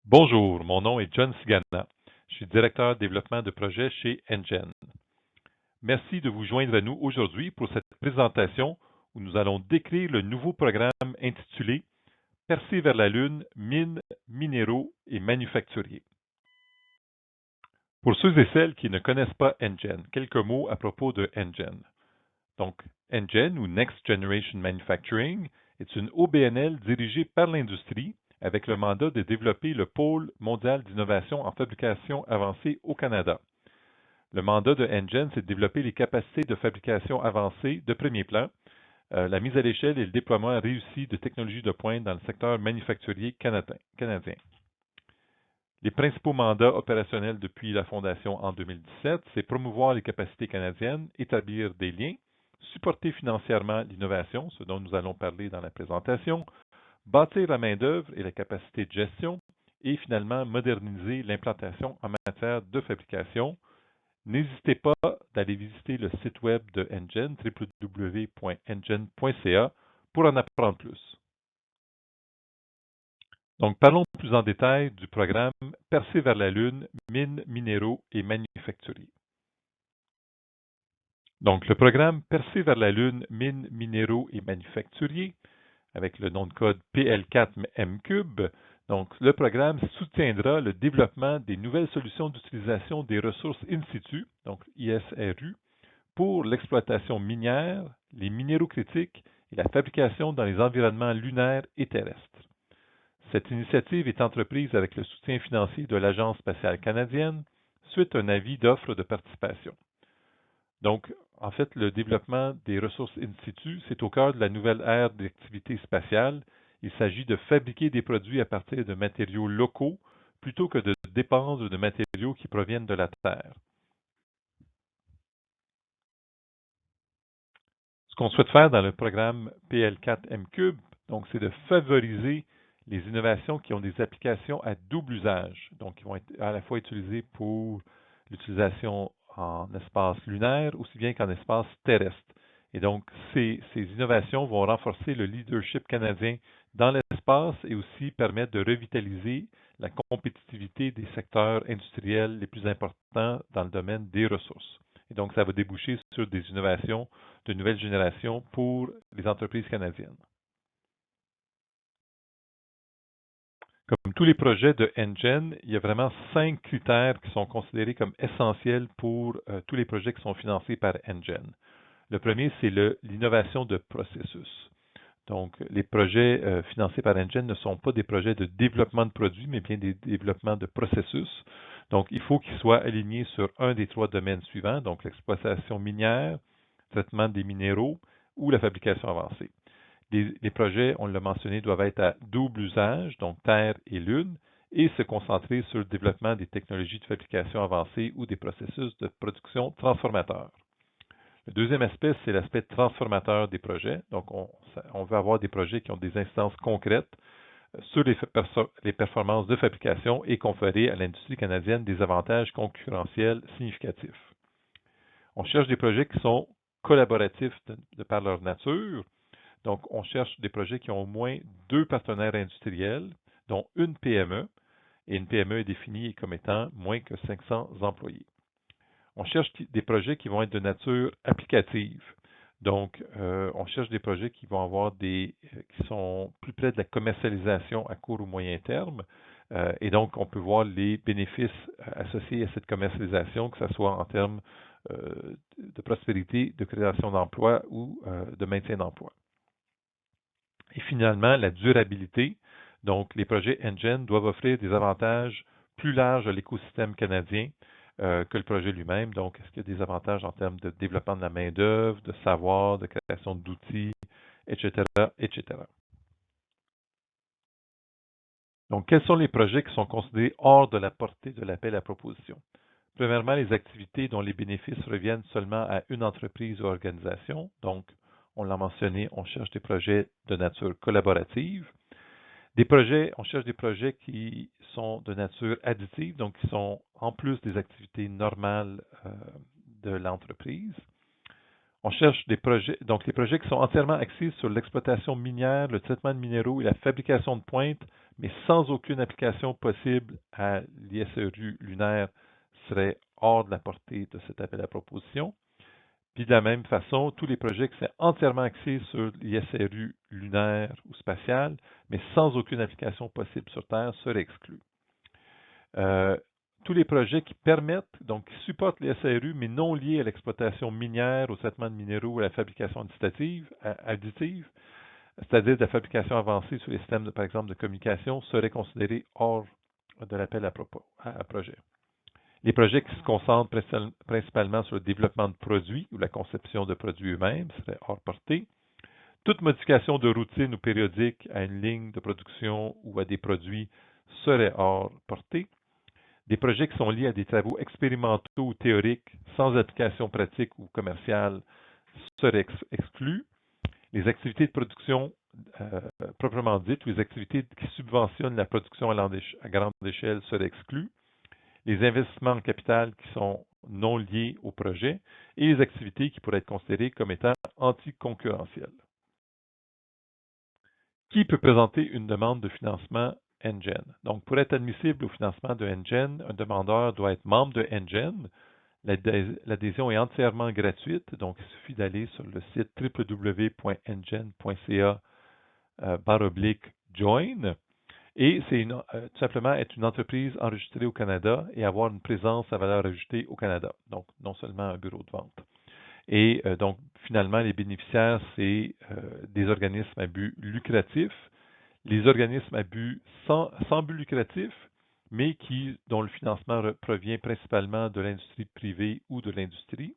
Bonjour, mon nom est John Sigana. Je suis directeur développement de projet chez Engen. Merci de vous joindre à nous aujourd'hui pour cette présentation où nous allons décrire le nouveau programme intitulé Percée vers la Lune, mines, minéraux et manufacturiers. Pour ceux et celles qui ne connaissent pas Engen, quelques mots à propos de Engen. Donc, Engen ou Next Generation Manufacturing est une OBNL dirigée par l'industrie avec le mandat de développer le pôle mondial d'innovation en fabrication avancée au Canada. Le mandat de Engen, c'est de développer les capacités de fabrication avancée de premier plan, la mise à l'échelle et le déploiement réussi de technologies de pointe dans le secteur manufacturier canadien. Les principaux mandats opérationnels depuis la fondation en 2017, c'est promouvoir les capacités canadiennes, établir des liens, supporter financièrement l'innovation, ce dont nous allons parler dans la présentation, bâtir la main-d'œuvre et la capacité de gestion, et finalement moderniser l'implantation en matière de fabrication. N'hésitez pas d'aller visiter le site web de Engen, www.engen.ca, pour en apprendre plus. Donc, parlons plus en détail du programme Percée vers la Lune, mines, minéraux et manufacturiers. Donc, le programme Percée vers la Lune, mines, minéraux et manufacturiers, avec le nom de code PL4M-Cube, donc le programme soutiendra le développement des nouvelles solutions d'utilisation des ressources in situ, donc ISRU, pour l'exploitation minière, les minéraux critiques et la fabrication dans les environnements lunaires et terrestres. Cette initiative est entreprise avec le soutien financier de l'Agence spatiale canadienne suite à un avis d'offre de participation. Donc, en fait, le développement des ressources in situ, c'est au cœur de la nouvelle ère d'activité spatiale. Il s'agit de fabriquer des produits à partir de matériaux locaux plutôt que de dépendre de matériaux qui proviennent de la Terre. Ce qu'on souhaite faire dans le programme PL4M-Cube, donc, c'est de favoriser les innovations qui ont des applications à double usage, donc qui vont être à la fois utilisées pour l'utilisation en espace lunaire aussi bien qu'en espace terrestre. Et donc, ces innovations vont renforcer le leadership canadien dans l'espace et aussi permettre de revitaliser la compétitivité des secteurs industriels les plus importants dans le domaine des ressources. Et donc, ça va déboucher sur des innovations de nouvelle génération pour les entreprises canadiennes. Comme tous les projets de Engen, il y a vraiment 5 critères qui sont considérés comme essentiels pour tous les projets qui sont financés par Engen. Le premier, c'est l'innovation de processus. Donc, les projets financés par Engen ne sont pas des projets de développement de produits, mais bien des développements de processus. Donc, il faut qu'ils soient alignés sur un des 3 domaines suivants, donc l'exploitation minière, traitement des minéraux ou la fabrication avancée. Les projets, on l'a mentionné, doivent être à double usage, donc Terre et Lune, et se concentrer sur le développement des technologies de fabrication avancée ou des processus de production transformateurs. Le deuxième aspect, c'est l'aspect transformateur des projets. Donc, on veut avoir des projets qui ont des instances concrètes sur les performances de fabrication et conférer à l'industrie canadienne des avantages concurrentiels significatifs. On cherche des projets qui sont collaboratifs de par leur nature. Donc, on cherche des projets qui ont au moins 2 partenaires industriels, dont une PME, et une PME est définie comme étant moins que 500 employés. On cherche des projets qui vont être de nature applicative. Donc, on cherche des projets qui vont avoir qui sont plus près de la commercialisation à court ou moyen terme. Et donc, on peut voir les bénéfices associés à cette commercialisation, que ce soit en termes de prospérité, de création d'emplois ou de maintien d'emplois. Et finalement, la durabilité. Donc, les projets Engen doivent offrir des avantages plus larges à l'écosystème canadien que le projet lui-même. Donc, est-ce qu'il y a des avantages en termes de développement de la main-d'œuvre, de savoir, de création d'outils, etc., etc. Donc, quels sont les projets qui sont considérés hors de la portée de l'appel à proposition? Premièrement, les activités dont les bénéfices reviennent seulement à une entreprise ou organisation. Donc, on l'a mentionné, on cherche des projets de nature collaborative. On cherche des projets qui sont de nature additive, donc qui sont en plus des activités normales de l'entreprise. On cherche des projets, donc les projets qui sont entièrement axés sur l'exploitation minière, le traitement de minéraux et la fabrication de pointe, mais sans aucune application possible à l'ISRU lunaire serait hors de la portée de cet appel à proposition. Puis de la même façon, tous les projets qui sont entièrement axés sur l'ISRU lunaire ou spatial, mais sans aucune application possible sur Terre, seraient exclus. Tous les projets qui permettent, donc qui supportent l'ISRU, mais non liés à l'exploitation minière, au traitement de minéraux ou à la fabrication additive, c'est-à-dire de la fabrication avancée sur les systèmes, par exemple, de communication, seraient considérés hors de l'appel à projet. Les projets qui se concentrent principalement sur le développement de produits ou la conception de produits eux-mêmes seraient hors portée. Toute modification de routine ou périodique à une ligne de production ou à des produits serait hors portée. Des projets qui sont liés à des travaux expérimentaux ou théoriques sans application pratique ou commerciale seraient exclus. Les activités de production proprement dites ou les activités qui subventionnent la production à grande échelle seraient exclus. Les investissements en capital qui sont non liés au projet et les activités qui pourraient être considérées comme étant anticoncurrentielles. Qui peut présenter une demande de financement NGen? Donc, pour être admissible au financement de NGen, un demandeur doit être membre de NGen. L'adhésion est entièrement gratuite, donc il suffit d'aller sur le site www.ngen.ca/join. Et c'est tout simplement être une entreprise enregistrée au Canada et avoir une présence à valeur ajoutée au Canada, donc non seulement un bureau de vente. Et donc, finalement, les bénéficiaires, c'est des organismes à but lucratif, les organismes à but sans but lucratif, mais dont le financement provient principalement de l'industrie privée ou de l'industrie.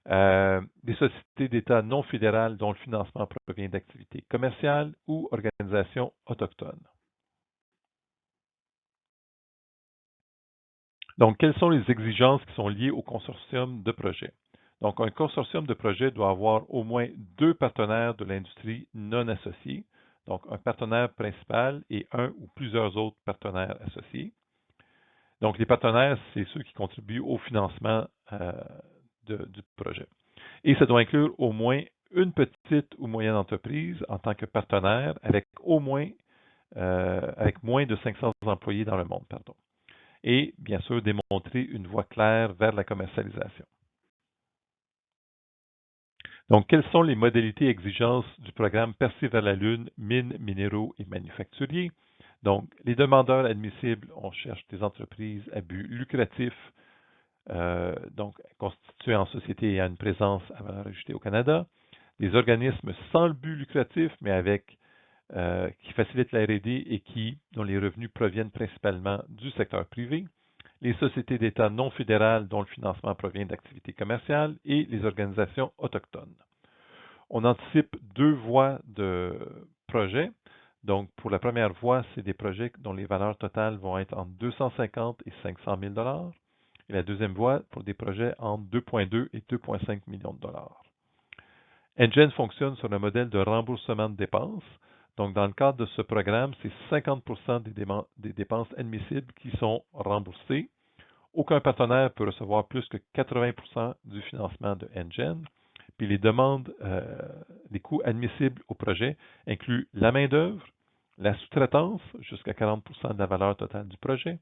Des sociétés d'État non fédérales dont le financement provient d'activités commerciales ou organisations autochtones. Donc, quelles sont les exigences qui sont liées au consortium de projets? Donc, un consortium de projets doit avoir au moins 2 partenaires de l'industrie non associés, donc un partenaire principal et un ou plusieurs autres partenaires associés. Donc, les partenaires, c'est ceux qui contribuent au financement du projet. Et ça doit inclure au moins une petite ou moyenne entreprise en tant que partenaire avec moins de 500 employés dans le monde. Et bien sûr, démontrer une voie claire vers la commercialisation. Donc, quelles sont les modalités et exigences du programme Percé vers la Lune, mines, minéraux et manufacturiers? Donc, les demandeurs admissibles, on cherche des entreprises à but lucratif, donc constituées en société et à une présence à valeur ajoutée au Canada, des organismes sans le but lucratif, mais qui facilitent la R&D et dont les revenus proviennent principalement du secteur privé, les sociétés d'État non fédérales dont le financement provient d'activités commerciales et les organisations autochtones. On anticipe 2 voies de projet. Donc, pour la première voie, c'est des projets dont les valeurs totales vont être entre 250 et 500 000 $. Et la deuxième voie, pour des projets entre 2,2 et 2,5 millions de dollars. NGen fonctionne sur un modèle de remboursement de dépenses. Donc, dans le cadre de ce programme, c'est 50% des dépenses admissibles qui sont remboursées. Aucun partenaire peut recevoir plus que 80% du financement de NGen. Puis les coûts admissibles au projet incluent la main-d'œuvre, la sous-traitance jusqu'à 40% de la valeur totale du projet,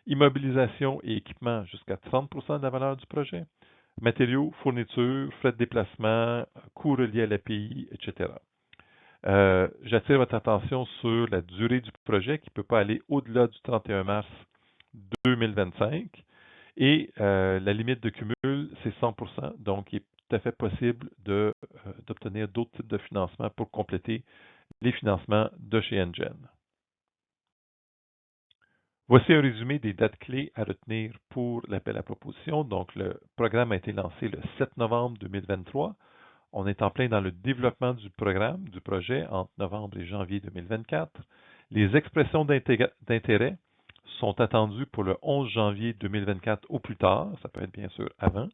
immobilisation et équipement jusqu'à 30% de la valeur du projet, matériaux, fournitures, frais de déplacement, coûts reliés à l'API, etc. J'attire votre attention sur la durée du projet qui ne peut pas aller au-delà du 31 mars 2025 et la limite de cumul, c'est 100%, donc il est tout à fait possible d'obtenir d'autres types de financements pour compléter les financements de chez NGen. Voici un résumé des dates clés à retenir pour l'appel à proposition. Donc, le programme a été lancé le 7 novembre 2023. On est en plein dans le développement du programme, du projet, entre novembre et janvier 2024. Les expressions d'intérêt sont attendues pour le 11 janvier 2024 au plus tard. Ça peut être bien sûr avant.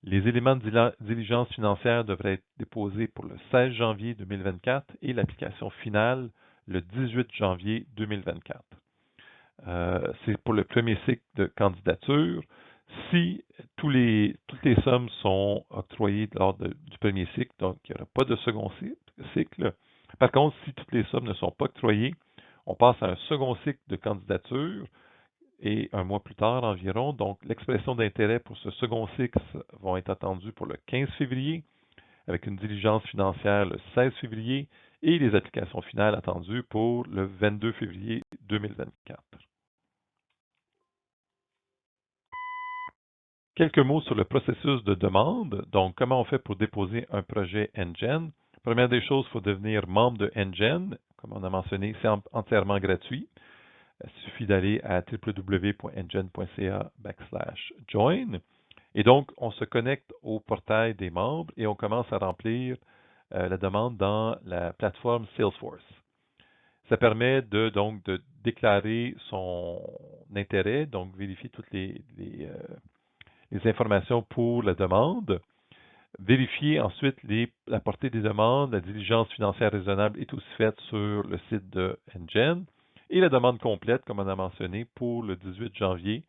Les éléments de diligence financière devraient être déposés pour le 16 janvier 2024 et l'application finale le 18 janvier 2024. C'est pour le premier cycle de candidature. Si toutes les sommes sont octroyées lors du premier cycle, donc il n'y aura pas de second cycle. Par contre, si toutes les sommes ne sont pas octroyées, On passe à un second cycle de candidature et un mois plus tard environ. Donc, l'expression d'intérêt pour ce second cycle vont être attendues pour le 15 février, avec une diligence financière le 16 février et les applications finales attendues pour le 22 février 2024. Quelques mots sur le processus de demande. Donc, comment on fait pour déposer un projet NGen? Première des choses, il faut devenir membre de NGen. Comme on a mentionné, c'est entièrement gratuit. Il suffit d'aller à www.ngen.ca/join. Et donc, on se connecte au portail des membres et on commence à remplir la demande dans la plateforme Salesforce. Ça permet donc de déclarer son intérêt, donc vérifier toutes les informations pour la demande, vérifier ensuite la portée des demandes, la diligence financière raisonnable est aussi faite sur le site de NGen, et la demande complète, comme on a mentionné, pour le 18 janvier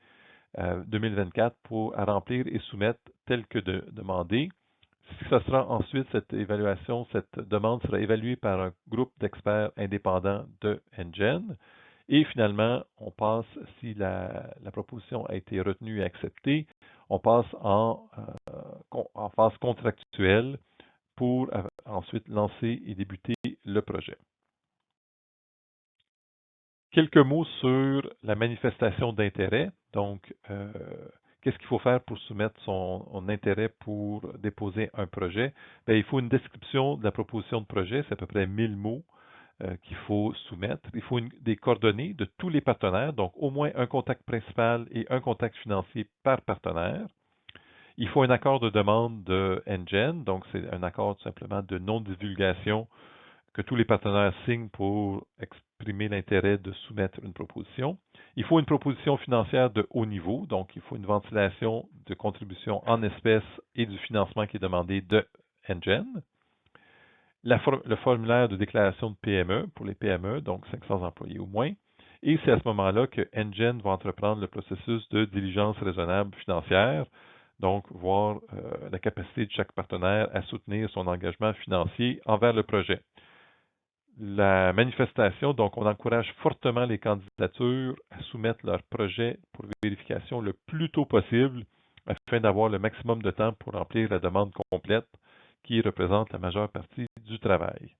2024 à remplir et soumettre tel que demandé. Ce sera ensuite cette demande sera évaluée par un groupe d'experts indépendants de NGen. Et finalement, on passe, si la proposition a été retenue et acceptée, on passe en phase contractuelle pour ensuite lancer et débuter le projet. Quelques mots sur la manifestation d'intérêt. Donc, qu'est-ce qu'il faut faire pour soumettre son intérêt pour déposer un projet? Bien, il faut une description de la proposition de projet, c'est à peu près 1000 mots qu'il faut soumettre. Il faut des coordonnées de tous les partenaires, donc au moins un contact principal et un contact financier par partenaire. Il faut un accord de demande de NGen, donc c'est un accord tout simplement de non-divulgation que tous les partenaires signent pour exprimer l'intérêt de soumettre une proposition. Il faut une proposition financière de haut niveau, donc il faut une ventilation de contributions en espèces et du financement qui est demandé de NGen. Le formulaire de déclaration de PME pour les PME, donc 500 employés ou moins. Et c'est à ce moment-là que NGen va entreprendre le processus de diligence raisonnable financière, donc voir la capacité de chaque partenaire à soutenir son engagement financier envers le projet. La manifestation, donc on encourage fortement les candidatures à soumettre leur projet pour vérification le plus tôt possible afin d'avoir le maximum de temps pour remplir la demande complète qui représente la majeure partie du travail.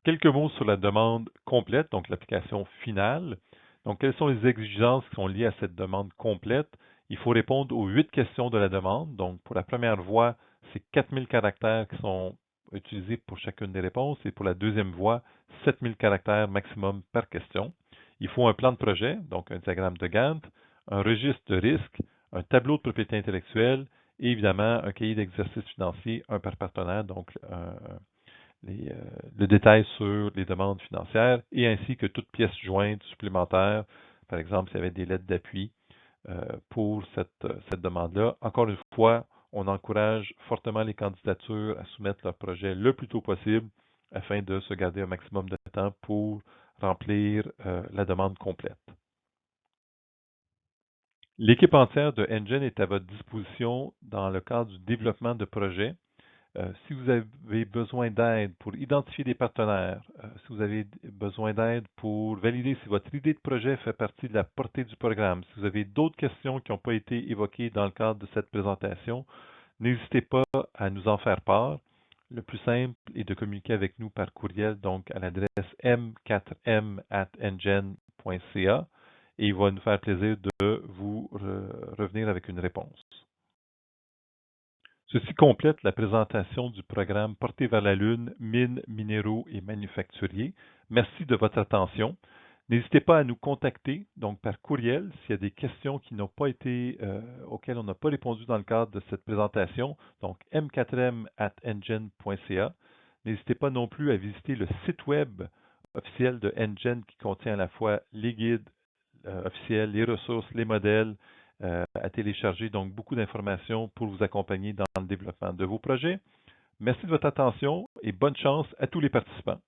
Quelques mots sur la demande complète, donc l'application finale. Donc, quelles sont les exigences qui sont liées à cette demande complète? Il faut répondre aux 8 questions de la demande. Donc, pour la première voie, c'est 4000 caractères qui sont utilisés pour chacune des réponses. Et pour la deuxième voie, 7000 caractères maximum par question. Il faut un plan de projet, donc un diagramme de Gantt, un registre de risque, un tableau de propriété intellectuelle et évidemment un cahier d'exercice financier, un par partenaire, donc le détail sur les demandes financières et ainsi que toute pièce jointe supplémentaire, par exemple s'il y avait des lettres d'appui pour cette demande-là. Encore une fois, on encourage fortement les candidatures à soumettre leur projet le plus tôt possible afin de se garder un maximum de temps pour remplir la demande complète. L'équipe entière de NGen est à votre disposition dans le cadre du développement de projets. Si vous avez besoin d'aide pour identifier des partenaires, si vous avez besoin d'aide pour valider si votre idée de projet fait partie de la portée du programme, si vous avez d'autres questions qui n'ont pas été évoquées dans le cadre de cette présentation, n'hésitez pas à nous en faire part. Le plus simple est de communiquer avec nous par courriel, donc à l'adresse m4m@ngen.ca et il va nous faire plaisir de vous revenir avec une réponse. Ceci complète la présentation du programme Porté vers la Lune, mines, minéraux et manufacturiers. Merci de votre attention. N'hésitez pas à nous contacter, donc par courriel, s'il y a des questions qui n'ont pas été, auxquelles on n'a pas répondu dans le cadre de cette présentation, donc m4m@ngen.ca. N'hésitez pas non plus à visiter le site web officiel de NGen qui contient à la fois les guides officiels, les ressources, les modèles, à télécharger, donc beaucoup d'informations pour vous accompagner dans le développement de vos projets. Merci de votre attention et bonne chance à tous les participants.